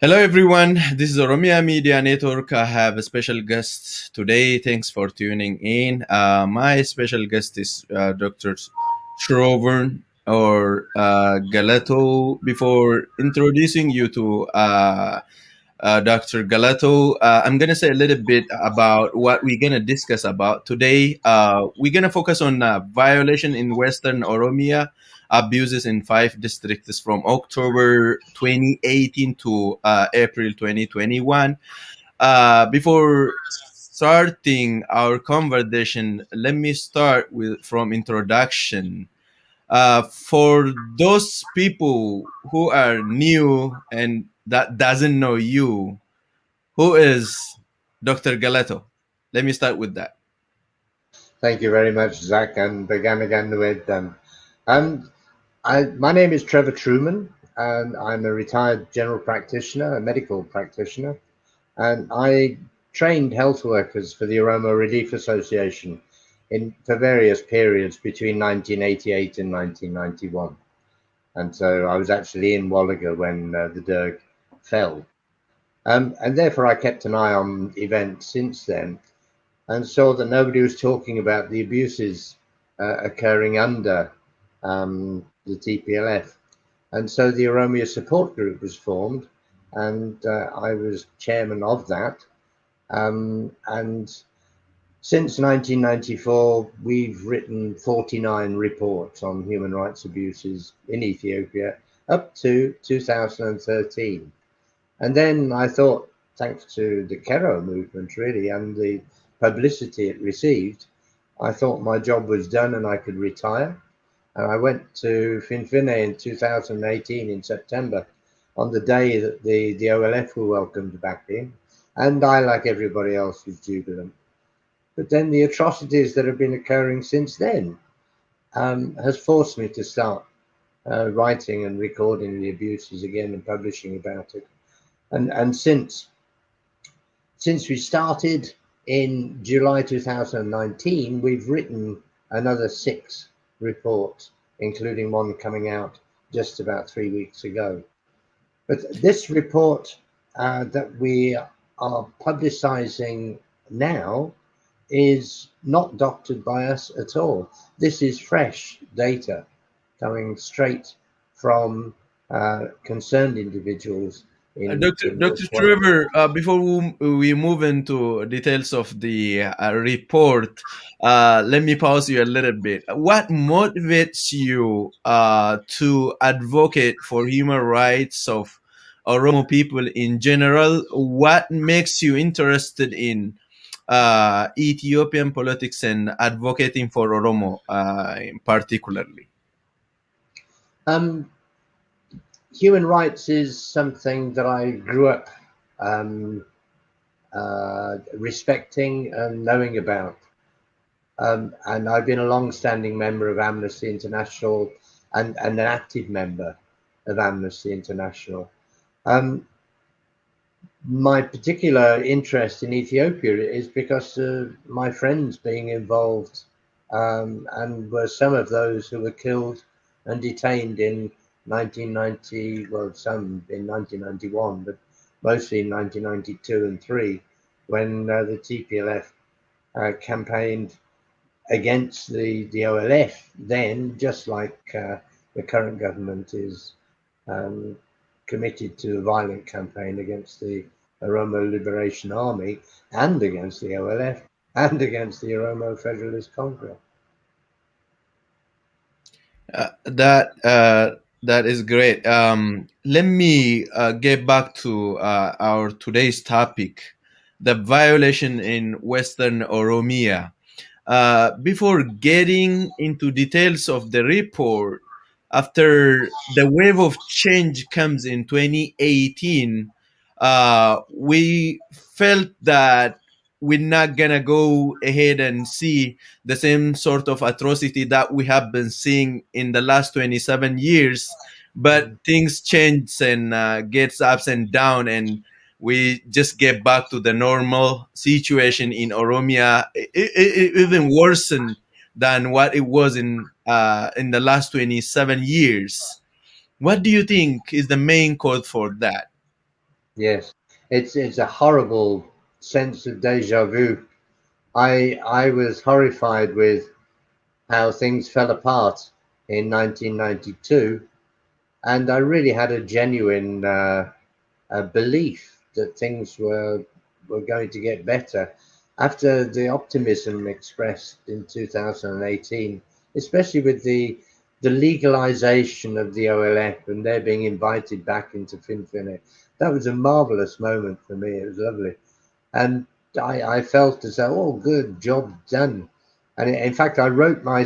Hello, everyone. This is Oromia Media Network. I have a special guest today. Thanks for tuning in. My special guest is Dr. Trevor or Galato. Before introducing you to Dr. Galato, I'm going to say a little bit about what we're going to discuss about today. We're going to focus on violation in Western Oromia, abuses in five districts from October 2018 to April 2021. Before starting our conversation, let me start with from introduction. For those people who are new and that doesn't know you, who is Dr. Galato? Let me start with that. Thank you very much, Zach, and again with them. Um, my name is Trevor Trueman, and I'm a retired general practitioner, a medical practitioner, and I trained health workers for the Oroma Relief Association for various periods between 1988 and 1991. And so I was actually in Wallaga when the Derg fell. And therefore I kept an eye on events since then and saw that nobody was talking about the abuses occurring under the TPLF. And so the Oromia Support Group was formed, and I was chairman of that. And since 1994, we've written 49 reports on human rights abuses in Ethiopia up to 2013. And then I thought, thanks to the Kero movement, really, and the publicity it received, I thought my job was done and I could retire. And I went to Finfinne in 2018 in September on the day that the OLF were welcomed back in. And I, like everybody else, was jubilant. But then the atrocities that have been occurring since then has forced me to start writing and recording the abuses again and publishing about it. And since we started in July 2019, we've written another 6 reports, including one coming out just about 3 weeks ago. But this report that we are publicizing now is not doctored by us at all. This is fresh data coming straight from concerned individuals in Dr. West Wales. Trevor, before we move into details of the report, let me pause you a little bit. What motivates you to advocate for human rights of Oromo people in general? What makes you interested in Ethiopian politics and advocating for Oromo particularly? Um, Human rights is something that I grew up um, respecting and knowing about. And I've been a long-standing member of Amnesty International and an active member of Amnesty International. Um, my particular interest in Ethiopia is because of my friends being involved and were some of those who were killed and detained in 1990, well, some in 1991, but mostly in 1992 and 3, when the TPLF campaigned against the OLF then, just like the current government is um, committed to a violent campaign against the Oromo Liberation Army and against the OLF and against the Oromo Federalist Congress. That is great. Let me get back to our today's topic, the violation in Western Oromia. Before getting into details of the report, after the wave of change comes in 2018, we felt that we're not gonna go ahead and see the same sort of atrocity that we have been seeing in the last 27 years. But Mm. things change and gets ups and down, and we just get back to the normal situation in Oromia, even worsened than what it was in the last 27 years. What do you think is the main cause for that? Yes, it's a horrible sense of deja vu. I was horrified with how things fell apart in 1992, and I really had a genuine belief that things were going to get better after the optimism expressed in 2018, especially with the legalization of the OLF and their being invited back into FinFine. That was a marvelous moment for me. It was lovely, and I felt as though, oh, good job done. And in fact, I wrote my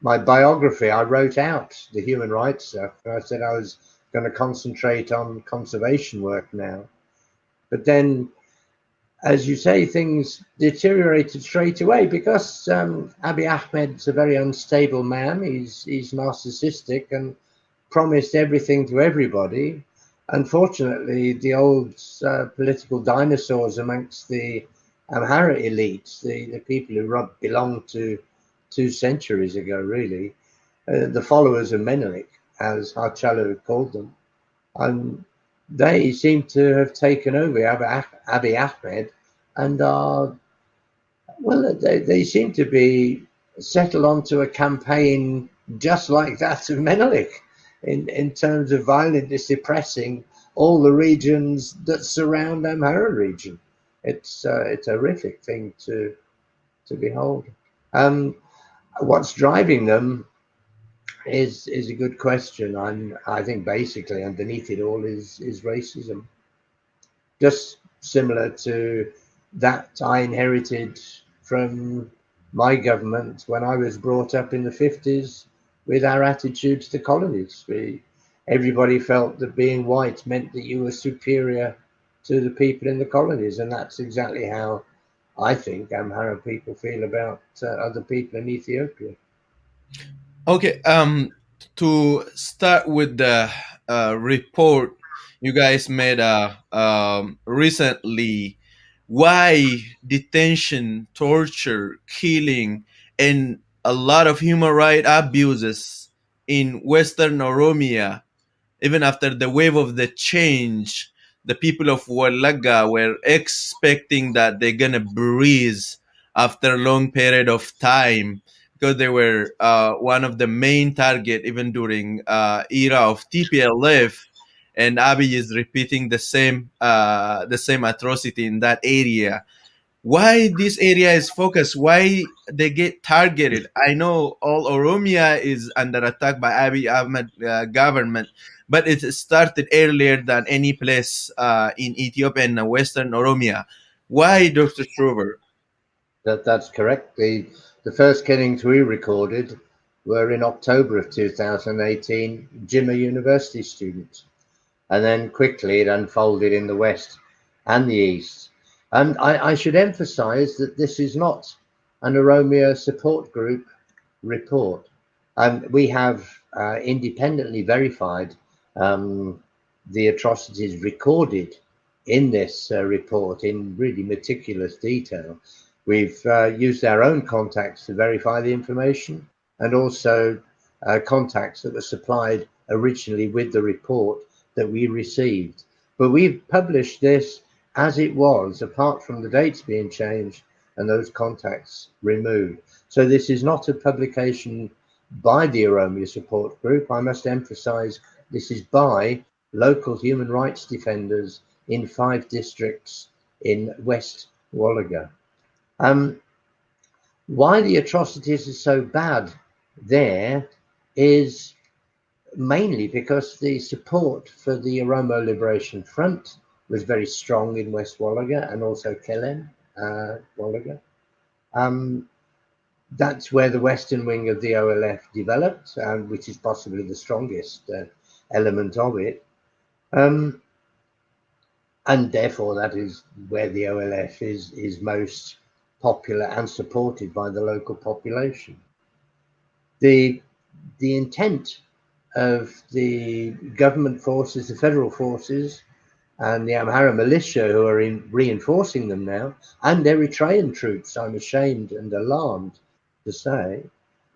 biography. I wrote out the human rights stuff. I said I was going to concentrate on conservation work now. But then, as you say, things deteriorated straight away because Abiy Ahmed's a very unstable man. He's narcissistic and promised everything to everybody. Unfortunately, the old political dinosaurs amongst the Amhara elites, the people who belonged to 2 centuries ago, really, the followers of Menelik, as Harchalo called them, and they seem to have taken over Abiy Ahmed and are, well, they seem to be settled onto a campaign just like that of Menelik in terms of violently suppressing all the regions that surround Amhara region. It's a horrific thing to behold. Um, what's driving them is a good question. I think basically underneath it all is racism, just similar to that I inherited from my government when I was brought up in the 50s with our attitude to the colonies. Everybody felt that being white meant that you were superior to the people in the colonies, and that's exactly how I think Amhara people feel about other people in Ethiopia. Okay, to start with the report you guys made recently, why detention, torture, killing, and a lot of human right abuses in Western Oromia, even after the wave of the change, the people of Walaga were expecting that they're gonna breathe after a long period of time because they were one of the main target even during era of TPLF, and Abiy is repeating the same atrocity in that area. Why this area is focused, why they get targeted. I know all Oromia is under attack by Abiy Ahmed government, but it started earlier than any place in Ethiopia and Western Oromia. Why, Dr. Trover? That's correct. The first killings we recorded were in October of 2018, Jimma University students, and then quickly it unfolded in the West and the East. And I should emphasize that this is not an Oromia support group report. We have independently verified um, the atrocities recorded in this report in really meticulous detail. We've used our own contacts to verify the information and also contacts that were supplied originally with the report that we received. But we've published this as it was, apart from the dates being changed and those contacts removed. So this is not a publication by the Oromia Support Group. I must emphasize this is by local human rights defenders in 5 districts in West Wallaga. Um, why the atrocities are so bad there is mainly because the support for the Oromo Liberation Front was very strong in West Wallaga and also Kelen, Wallaga. Um, that's where the western wing of the OLF developed, which is possibly the strongest element of it. Um, and therefore, that is where the OLF is most popular and supported by the local population. The, the intent of the government forces, the federal forces, and the Amhara militia who are reinforcing them now, and Eritrean troops, I'm ashamed and alarmed to say,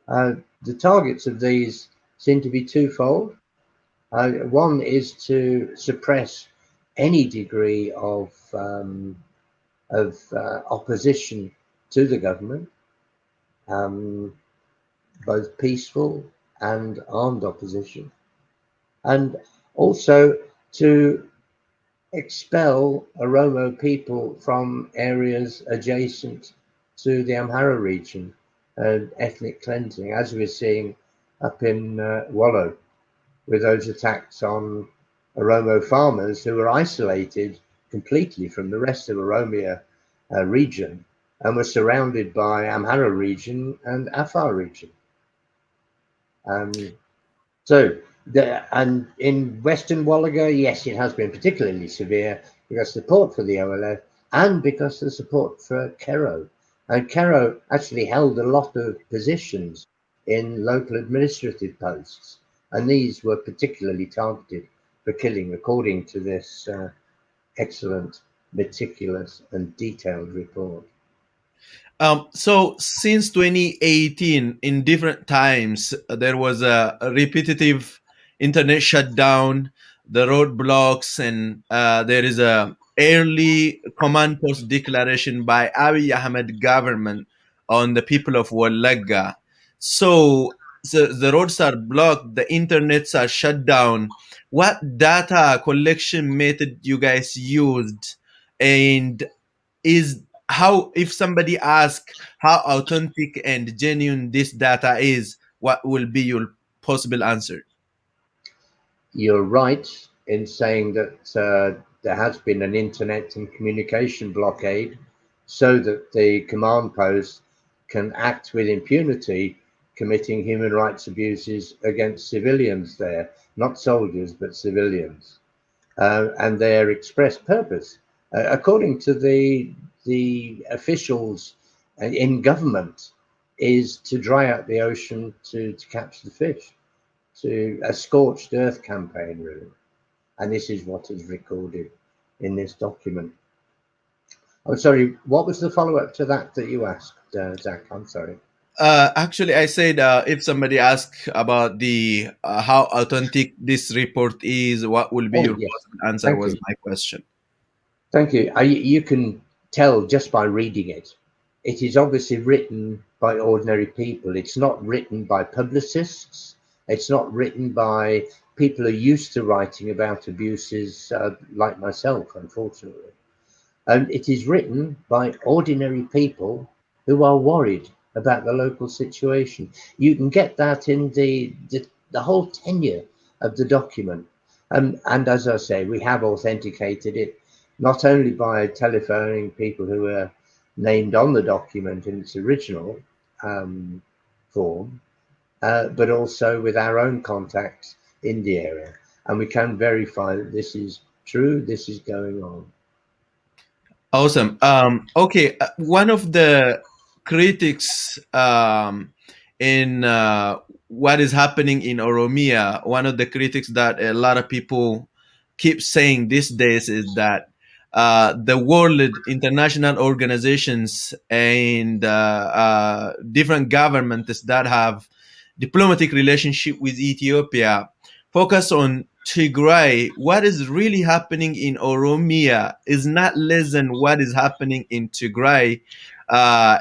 the targets of these seem to be twofold. One is to suppress any degree of opposition to the government, um, both peaceful and armed opposition, and also to expel Oromo people from areas adjacent to the Amhara region, ethnic cleansing, as we're seeing up in Wallo, with those attacks on Oromo farmers who were isolated completely from the rest of Oromia region and were surrounded by Amhara region and Afar region. Um, so, and in Western Wallaga, yes, it has been particularly severe because support for the OLF and because the support for Kero. And Kero actually held a lot of positions in local administrative posts, and these were particularly targeted for killing, according to this excellent, meticulous, and detailed report. So since 2018, in different times, there was a repetitive internet shutdown, the roadblocks, and there is a early command post declaration by Abiy Ahmed government on the people of Wallaga. So the roads are blocked, the internets are shut down. What data collection method you guys used, and is how, if somebody asks how authentic and genuine this data is, what will be your possible answer? You're right in saying that there has been an internet and communication blockade so that the command post can act with impunity, committing human rights abuses against civilians there, not soldiers, but civilians. And their express purpose, according to the officials in government, is to dry out the ocean to catch the fish, to a scorched earth campaign, really. And this is what is recorded in this document. I'm sorry, what was the follow up to that you asked, Zach? I'm sorry. Actually, I said if somebody asks about the how authentic this report is, what will be Oh, your yes. possible answer, Thank was you. my question. Thank you. You can tell just by reading it. It is obviously written by ordinary people. It's not written by publicists. It's not written by people who are used to writing about abuses like myself, unfortunately. And it is written by ordinary people who are worried about the local situation. You can get that in the whole tenure of the document. And as I say, we have authenticated it not only by telephoning people who are named on the document in its original um, form, but also with our own contacts in the area. And we can verify that this is true, this is going on. Awesome. Okay, one of the critics in what is happening in Oromia, one of the critics that a lot of people keep saying these days is that the world, international organizations, and different governments that have diplomatic relationship with Ethiopia focus on Tigray. What is really happening in Oromia is not less than what is happening in Tigray,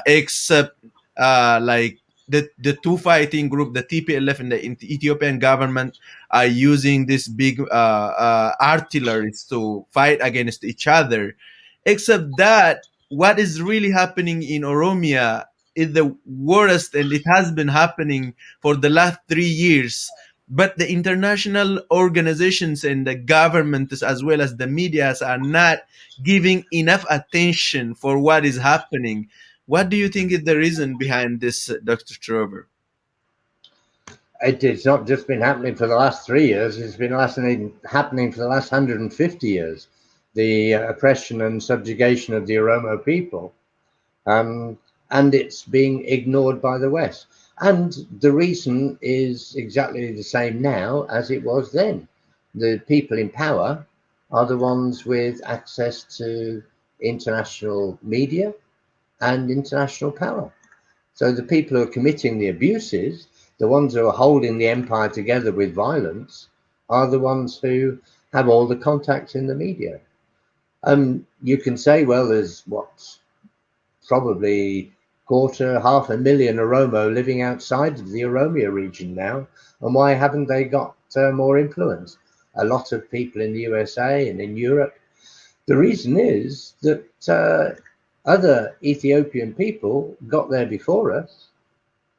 except like the two fighting group, the TPLF and the Ethiopian government, are using this big artilleries to fight against each other. Except that what is really happening in Oromia is the worst, and it has been happening for the last 3 years. But the international organizations and the governments, as well as the medias, are not giving enough attention for what is happening. What do you think is the reason behind this, Dr. Trevor? It's not just been happening for the last 3 years, it's been happening for the last 150 years. The oppression and subjugation of the Oromo people. Um, and it's being ignored by the West. And the reason is exactly the same now as it was then. The people in power are the ones with access to international media and international power. So the people who are committing the abuses, the ones who are holding the empire together with violence, are the ones who have all the contacts in the media. You can say, well, there's what, probably quarter, 500,000 Oromo living outside of the Oromia region now, and why haven't they got more influence? A lot of people in the USA and in Europe. The reason is that other Ethiopian people got there before us,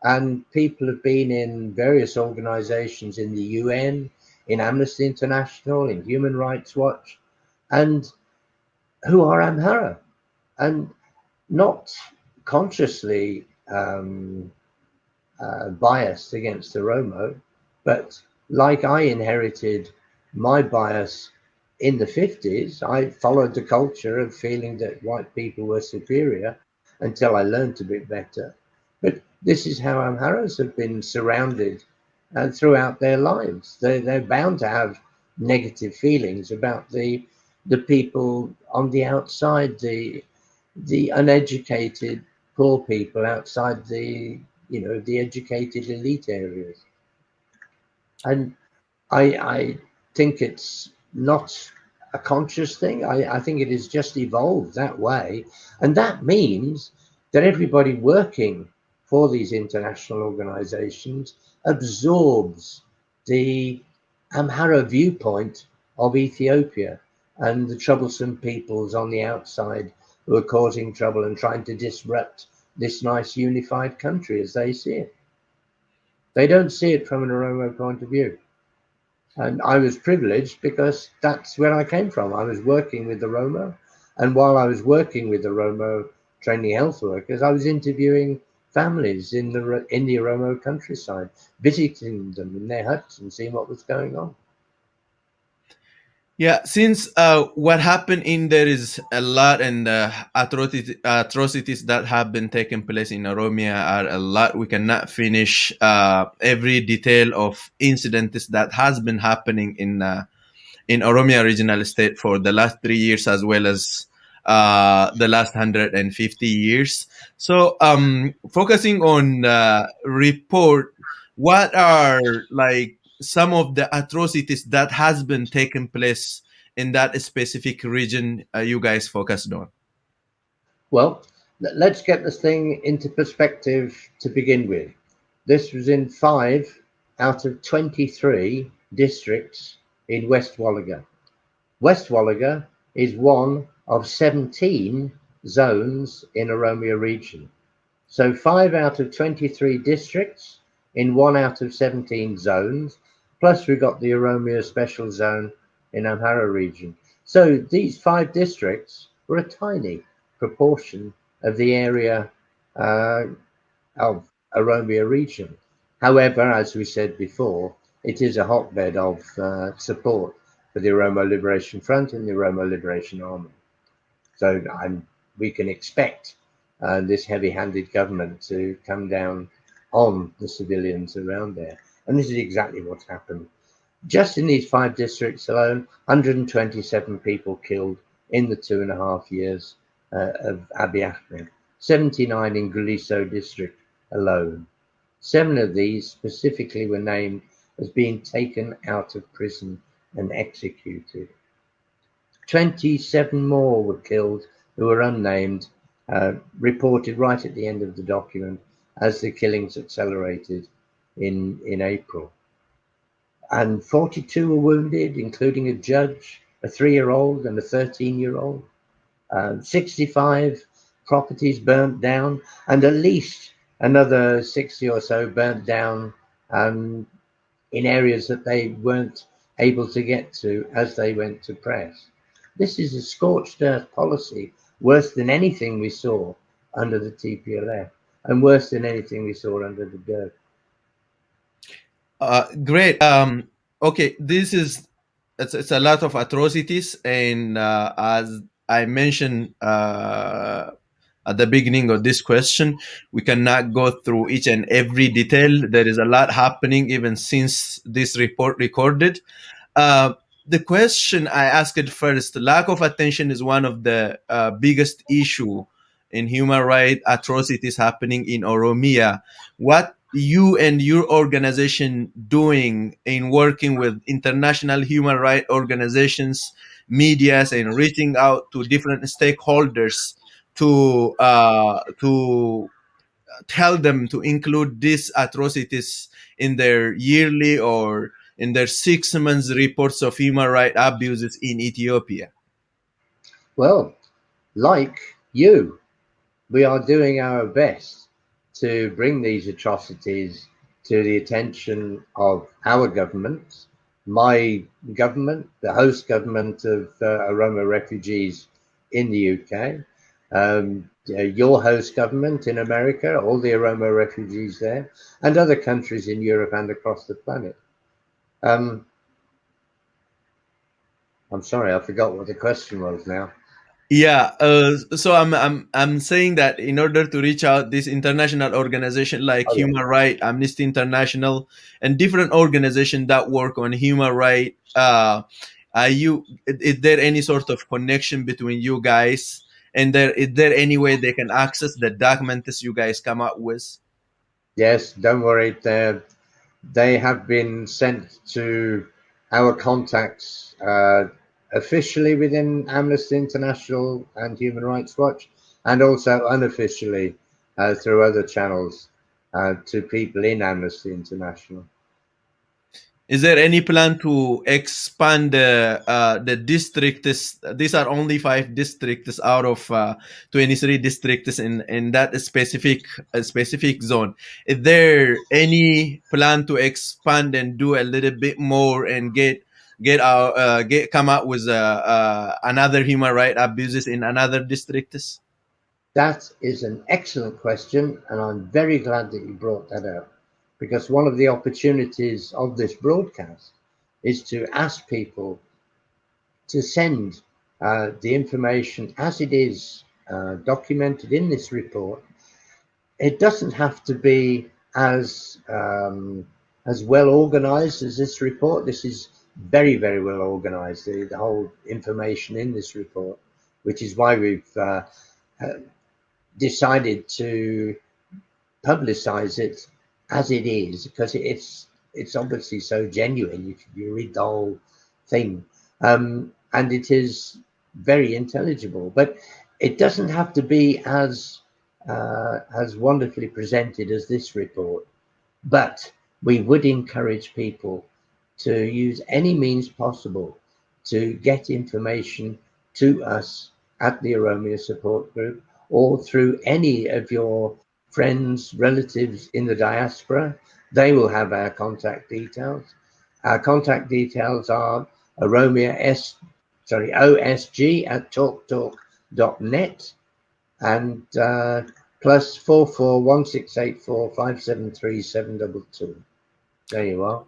and people have been in various organizations in the UN, in Amnesty International, in Human Rights Watch, and who are Amhara, and not consciously biased against Oromo, but like I inherited my bias in the 50s, I followed the culture of feeling that white people were superior until I learned a bit better. But this is how Amharas have been surrounded throughout their lives. They're bound to have negative feelings about the people on the outside, the uneducated poor people outside the educated elite areas. And I think it's not a conscious thing. I think it has just evolved that way. And that means that everybody working for these international organizations absorbs the Amhara viewpoint of Ethiopia and the troublesome peoples on the outside who are causing trouble and trying to disrupt this nice unified country as they see it. They don't see it from an Oromo point of view. And I was privileged because that's where I came from. I was working with the Romo. And while I was working with the Romo training health workers, I was interviewing families in the Oromo countryside, visiting them in their huts and seeing what was going on. Yeah, since what happened in there is a lot, and atrocities that have been taking place in Oromia are a lot. We cannot finish every detail of incidents that has been happening in Oromia regional state for the last 3 years, as well as the last 150 years. So, focusing on report, what are like some of the atrocities that has been taking place in that specific region you guys focused on? Well, let's get this thing into perspective to begin with. This was in 5 out of 23 districts in West Wallaga. West Wallaga is one of 17 zones in Oromia region. So 5 out of 23 districts in 1 out of 17 zones, plus we got the Oromia special zone in Amhara region. So these 5 districts were a tiny proportion of the area uh, of Oromia region. However, as we said before, it is a hotbed of support for the Oromo Liberation Front and the Oromo Liberation Army. So we can expect this heavy-handed government to come down on the civilians around there. And this is exactly what's happened. Just in these 5 districts alone, 127 people killed in the 2.5 years of Abiy Ahmed, 79 in Guliso district alone. 7 of these specifically were named as being taken out of prison and executed. 27 more were killed who were unnamed, reported right at the end of the document as the killings accelerated in April. And 42 were wounded, including a judge, a 3-year-old, and a 13-year-old. 65 properties burnt down, and at least another 60 or so burnt down in areas that they weren't able to get to as they went to press. This is a scorched earth policy, worse than anything we saw under the TPLF, and worse than anything we saw under the DERG. Great. Okay, this is it's a lot of atrocities, and as I mentioned at the beginning of this question, we cannot go through each and every detail. There is a lot happening even since this report recorded. Uh, the question I asked first, lack of attention is one of the biggest issue in human rights atrocities happening in Oromia. What you and your organization doing in working with international human rights organizations, medias and reaching out to different stakeholders to tell them to include these atrocities in their yearly or in their 6 months reports of human rights abuses in Ethiopia? Well, like you, we are doing our best to bring these atrocities to the attention of our government, my government, the host government of Oroma refugees in the UK, your host government in America, all the Oroma refugees there, and other countries in Europe and across the planet. Um, I'm sorry, I forgot what the question was now. Yeah, so I'm saying that in order to reach out this international organization like Oh, yeah. Human Rights, Amnesty International, and different organizations that work on human right, are you? Is there any sort of connection between you guys? And is there any way they can access the documents you guys come up with? Yes, don't worry. They have been sent to our contacts officially within Amnesty International and Human Rights Watch, and also unofficially through other channels to people in Amnesty International. Is there any plan to expand the districts? These are only 5 districts out of 23 districts in that specific zone. Is there any plan to expand and do a little bit more and get come out with another human right abuses in another districts? That is an excellent question, and I'm very glad that you brought that up because one of the opportunities of this broadcast is to ask people to send the information as it is documented in this report. It doesn't have to be as well organized as this report. This is very, very well organized. The whole information in this report, which is why we've decided to publicize it as it is, because it's obviously so genuine. You read the whole thing, and it is very intelligible. But it doesn't have to be as wonderfully presented as this report. But we would encourage people to use any means possible to get information to us at the Oromia Support Group or through any of your friends, relatives in the diaspora. They will have our contact details. Our contact details are OSG at talktalk.net and plus 441684573722. There you are.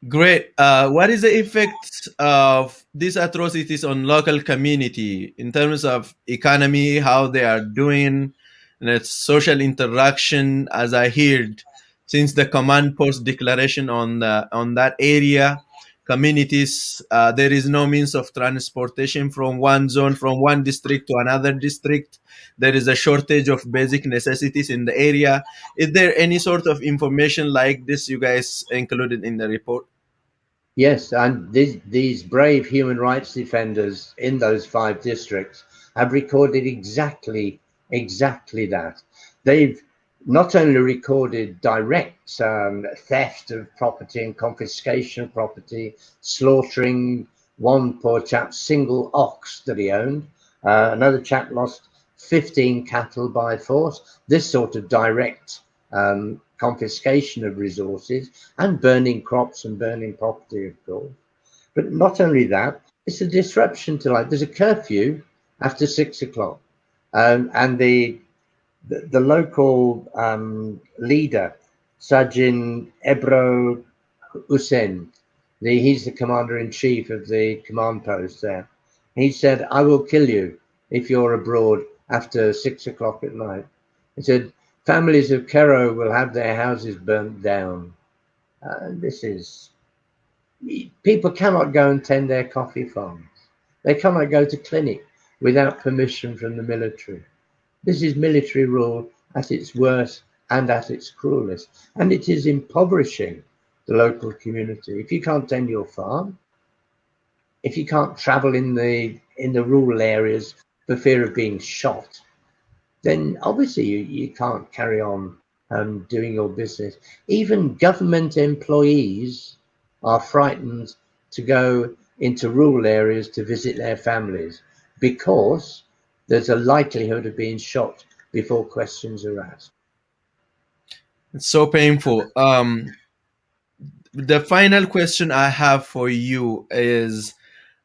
Great. What is the effect of these atrocities on local community in terms of economy, how they are doing, and its social interaction? As I heard, since the command post declaration on that area, communities there is no means of transportation from one zone, from one district to another district. There is a shortage of basic necessities in the area. Is there any sort of information like this you guys included in the report? Yes, and these brave human rights defenders in those 5 districts have recorded exactly that. They've not only recorded direct theft of property and confiscation of property, slaughtering one poor chap's single ox that he owned. Another chap lost 15 cattle by force. This sort of direct confiscation of resources and burning crops and burning property, of course. But not only that, it's a disruption to life. There's a curfew after 6 o'clock, and the local leader, Sajin Ebro Hussein, he's the commander in chief of the command post there. He said, "I will kill you if you're abroad after 6 o'clock at night." He said, "Families of Kero will have their houses burnt down." This is People cannot go and tend their coffee farms. They cannot go to clinic without permission from the military. This is military rule at its worst and at its cruelest, and it is impoverishing the local community. If you can't tend your farm, if you can't travel in the rural areas for fear of being shot, then obviously you can't carry on doing your business. Even government employees are frightened to go into rural areas to visit their families because there's a likelihood of being shot before questions are asked. It's so painful. The final question I have for you is,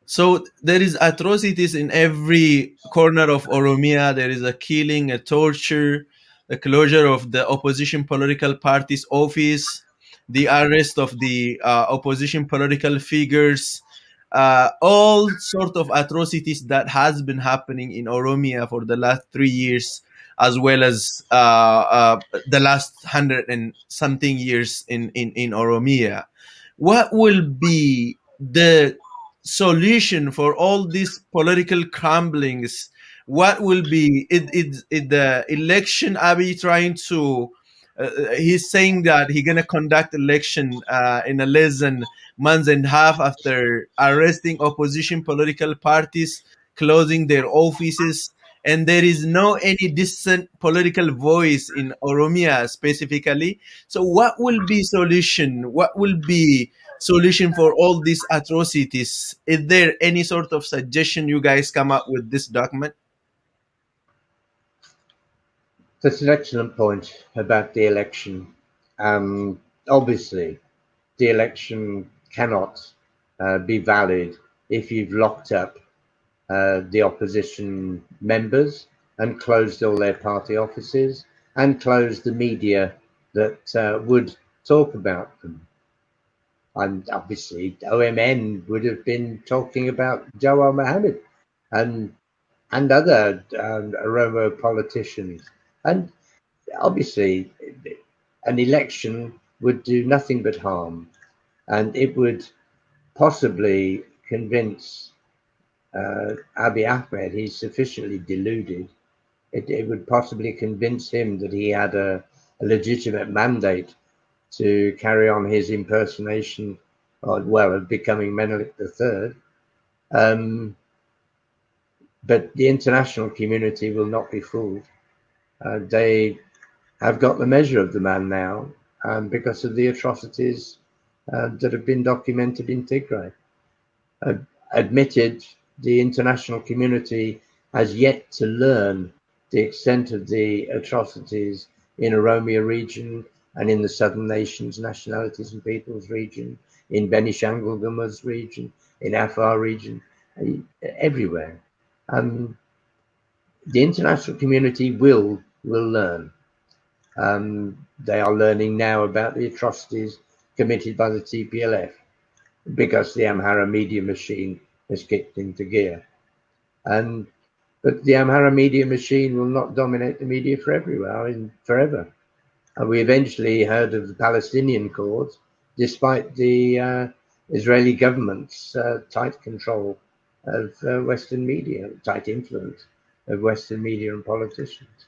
so there is atrocities in every corner of Oromia. There is a killing, a torture, the closure of the opposition political party's office, the arrest of the opposition political figures, all sort of atrocities that has been happening in Oromia for the last 3 years, as well as the last 100 and something years in Oromia. What will be the solution for all these political crumblings? What will be it the election? Abiy trying to he's saying that he's gonna conduct election in a less than months and a half after arresting opposition political parties, closing their offices, and there is no any distant political voice in Oromia specifically. So what will be solution? What will be solution for all these atrocities? Is there any sort of suggestion you guys come up with this document? That's an excellent point about the election. Obviously, the election cannot be valid if you've locked up the opposition members and closed all their party offices and closed the media that would talk about them. And obviously, OMN would have been talking about Jawar Mohammed and other Oromo politicians. And obviously, an election would do nothing but harm, and it would possibly convince Abiy Ahmed he's sufficiently deluded. It would possibly convince him that he had a legitimate mandate to carry on his impersonation, of becoming Menelik III. Um, but the international community will not be fooled. They have got the measure of the man now because of the atrocities that have been documented in Tigray. Admitted, the international community has yet to learn the extent of the atrocities in Oromia region and in the southern nations, nationalities and peoples region, in Benishangul Gumuz region, in Afar region, everywhere. Um, the international community will learn. They are learning now about the atrocities committed by the TPLF because the Amhara media machine has kicked into gear. And but the Amhara media machine will not dominate the media for everywhere, forever. And we eventually heard of the Palestinian cause, despite the Israeli government's tight control of Western media, tight influence of Western media and politicians.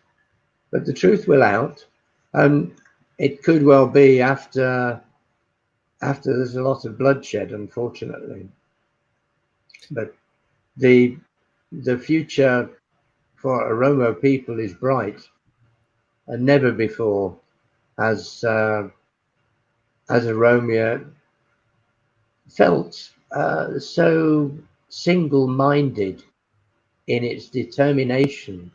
But the truth will out, and it could well be after there's a lot of bloodshed, unfortunately. But the the future for Oromo people is bright, and never before has Oromia felt so single-minded in its determination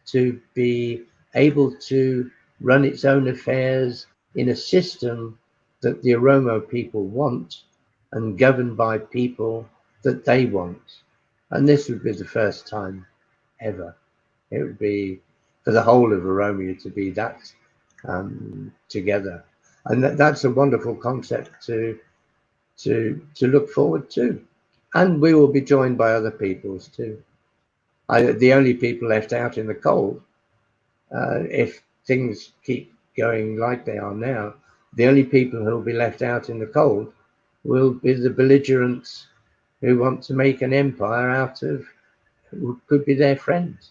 to be able to run its own affairs in a system that the Oromo people want and governed by people that they want. And this would be the first time ever. It would be for the whole of Oromia to be that together. And that's a wonderful concept to look forward to. And we will be joined by other peoples too. The only people left out in the cold, if things keep going like they are now, the only people who will be left out in the cold will be the belligerents who want to make an empire out of who could be their friends.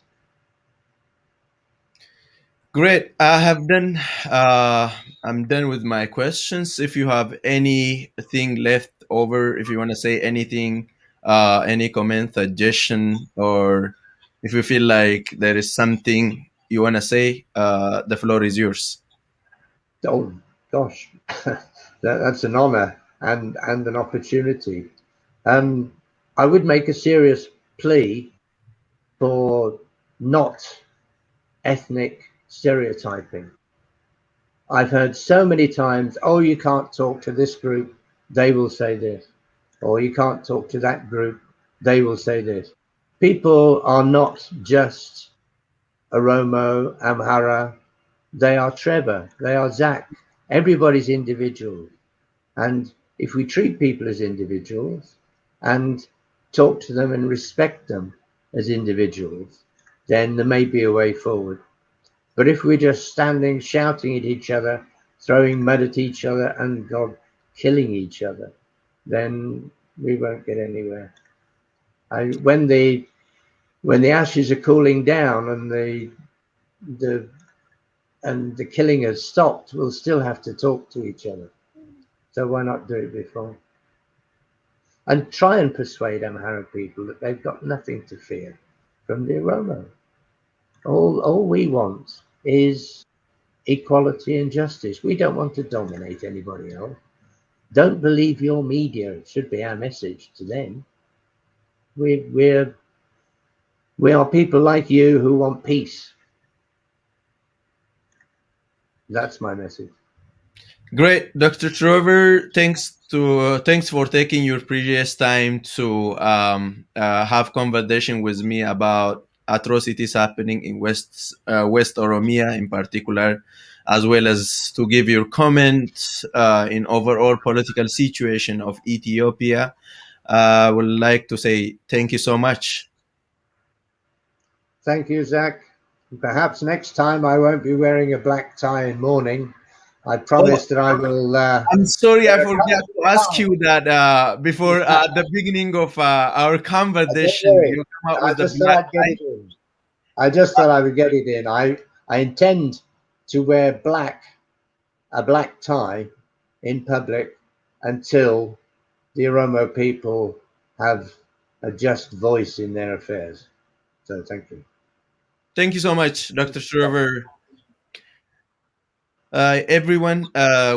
Great. I have done. Uh, I'm done with my questions. If you have anything left over, if you want to say anything any comment, suggestion, or if you feel like there is something you want to say, the floor is yours. Oh gosh, that's an honor and an opportunity. Um, I would make a serious plea for not ethnic stereotyping. I've heard so many times, oh, you can't talk to this group, they will say this, or you can't talk to that group, they will say this. People are not just Oromo, Amhara, they are Trevor, they are Zach. Everybody's individual. And if we treat people as individuals and talk to them and respect them as individuals, then there may be a way forward. But if we're just standing shouting at each other, throwing mud at each other, and God, killing each other, then we won't get anywhere. When the ashes are cooling down and the the killing has stopped, we'll still have to talk to each other. So why not do it before? And try and persuade Amhara people that they've got nothing to fear from the Oromo. All we want is equality and justice. We don't want to dominate anybody else. Don't believe your media. It should be our message to them. We're we are people like you who want peace. That's my message. Great, Dr. Trevor. Thanks for taking your previous time to have conversation with me about atrocities happening in West Oromia in particular, as well as to give your comment in overall political situation of Ethiopia. I would like to say thank you so much. Thank you, Zach. Perhaps next time I won't be wearing a black tie in mourning. I Oh, promise that I will I'm sorry, I wear a forgot to ask colourful you that before tie. the beginning of our Don't conversation. worry. You come out I with the just thought black I'd get eye. it in. I just thought I would get it in. I intend to wear a black tie in public until the Oromo people have a just voice in their affairs. So thank you. Thank you so much, Dr. Trevor. Everyone,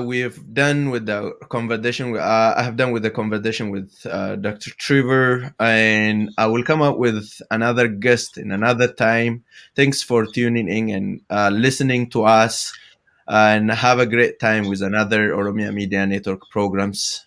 we have done with the conversation. I have done with the conversation with Dr. Trevor, and I will come up with another guest in another time. Thanks for tuning in and listening to us, and have a great time with another Oromia Media Network programs.